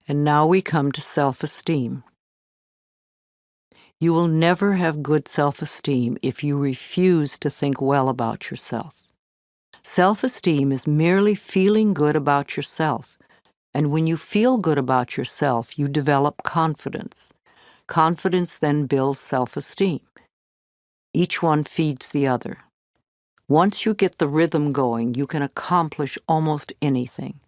And now we come to self-esteem. You will never have good self-esteem if you refuse to think well about yourself. Self-esteem is merely feeling good about yourself. And when you feel good about yourself, you develop confidence. Confidence then builds self-esteem. Each one feeds the other. Once you get the rhythm going, you can accomplish almost anything.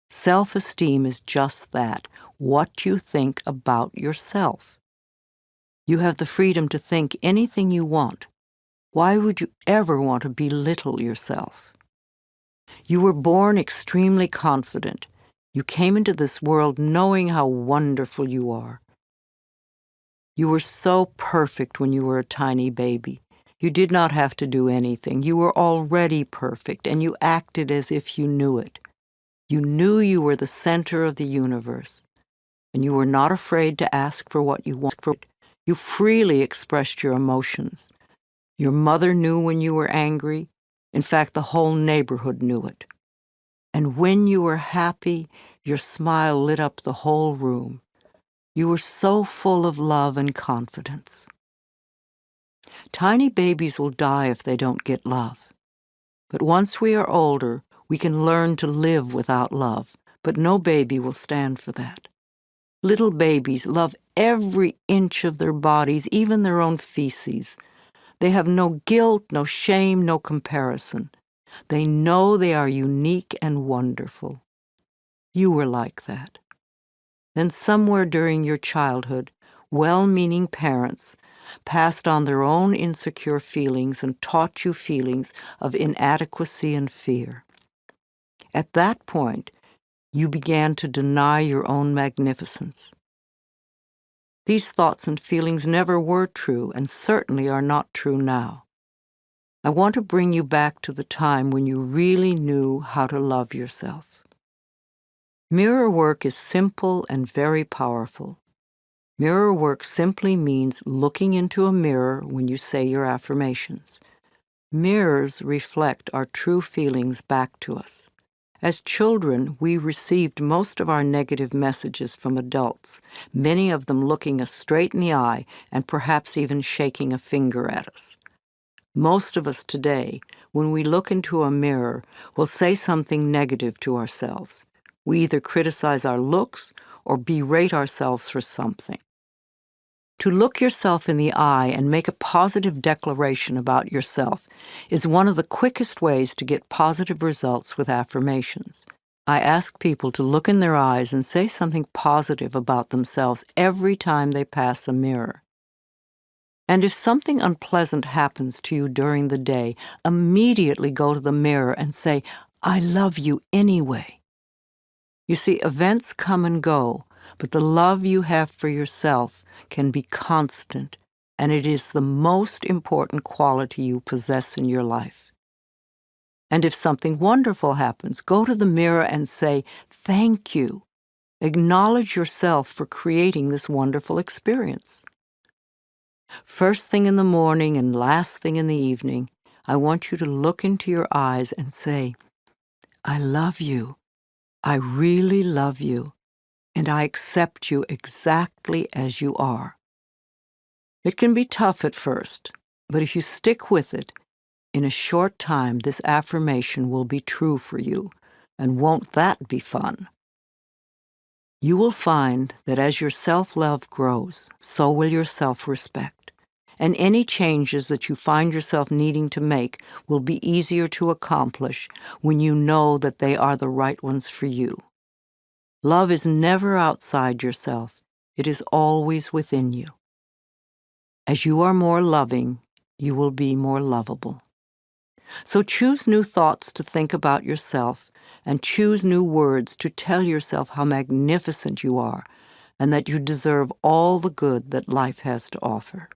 Self-esteem is just that, what you think about yourself. You have the freedom to think anything you want. Why would you ever want to belittle yourself? You were born extremely confident. You came into this world knowing how wonderful you are. You were so perfect when you were a tiny baby. You did not have to do anything. You were already perfect, and you acted as if you knew it. You knew you were the center of the universe, and you were not afraid to ask for what you wanted. You freely expressed your emotions. Your mother knew when you were angry. In fact, the whole neighborhood knew it. And when you were happy, your smile lit up the whole room. You were so full of love and confidence. Tiny babies will die if they don't get love. But once we are older, we can learn to live without love, but no baby will stand for that. Little babies love every inch of their bodies, even their own feces. They have no guilt, no shame, no comparison. They know they are unique and wonderful. You were like that. Then somewhere during your childhood, well-meaning parents passed on their own insecure feelings and taught you feelings of inadequacy and fear. At that point, you began to deny your own magnificence. These thoughts and feelings never were true and certainly are not true now. I want to bring you back to the time when you really knew how to love yourself. Mirror work is simple and very powerful. Mirror work simply means looking into a mirror when you say your affirmations. Mirrors reflect our true feelings back to us. As children, we received most of our negative messages from adults, many of them looking us straight in the eye and perhaps even shaking a finger at us. Most of us today, when we look into a mirror, will say something negative to ourselves. We either criticize our looks or berate ourselves for something. To look yourself in the eye and make a positive declaration about yourself is one of the quickest ways to get positive results with affirmations. I ask people to look in their eyes and say something positive about themselves every time they pass a mirror. And if something unpleasant happens to you during the day, immediately go to the mirror and say, "I love you anyway." You see, events come and go, but the love you have for yourself can be constant, and it is the most important quality you possess in your life. And if something wonderful happens, go to the mirror and say, "Thank you." Acknowledge yourself for creating this wonderful experience. First thing in the morning and last thing in the evening, I want you to look into your eyes and say, "I love you. I really love you, and I accept you exactly as you are." It can be tough at first, but if you stick with it, in a short time this affirmation will be true for you, and won't that be fun? You will find that as your self-love grows, so will your self-respect, and any changes that you find yourself needing to make will be easier to accomplish when you know that they are the right ones for you. Love is never outside yourself. It is always within you. As you are more loving, you will be more lovable. So choose new thoughts to think about yourself, and choose new words to tell yourself how magnificent you are and that you deserve all the good that life has to offer.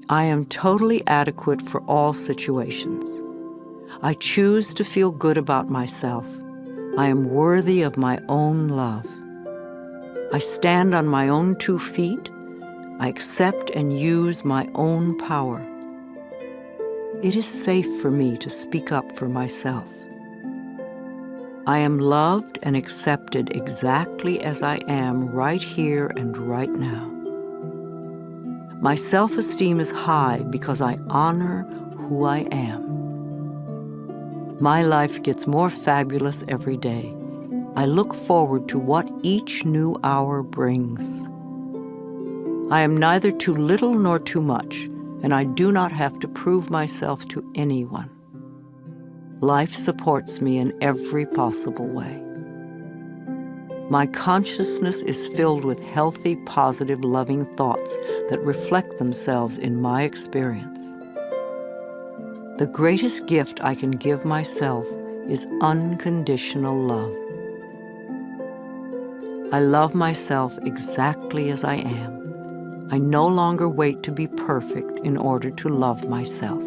I am totally adequate for all situations. I choose to feel good about myself. I am worthy of my own love. I stand on my own 2 feet. I accept and use my own power. It is safe for me to speak up for myself. I am loved and accepted exactly as I am right here and right now. My self-esteem is high because I honor who I am. My life gets more fabulous every day. I look forward to what each new hour brings. I am neither too little nor too much, and I do not have to prove myself to anyone. Life supports me in every possible way. My consciousness is filled with healthy, positive, loving thoughts that reflect themselves in my experience. The greatest gift I can give myself is unconditional love. I love myself exactly as I am. I no longer wait to be perfect in order to love myself.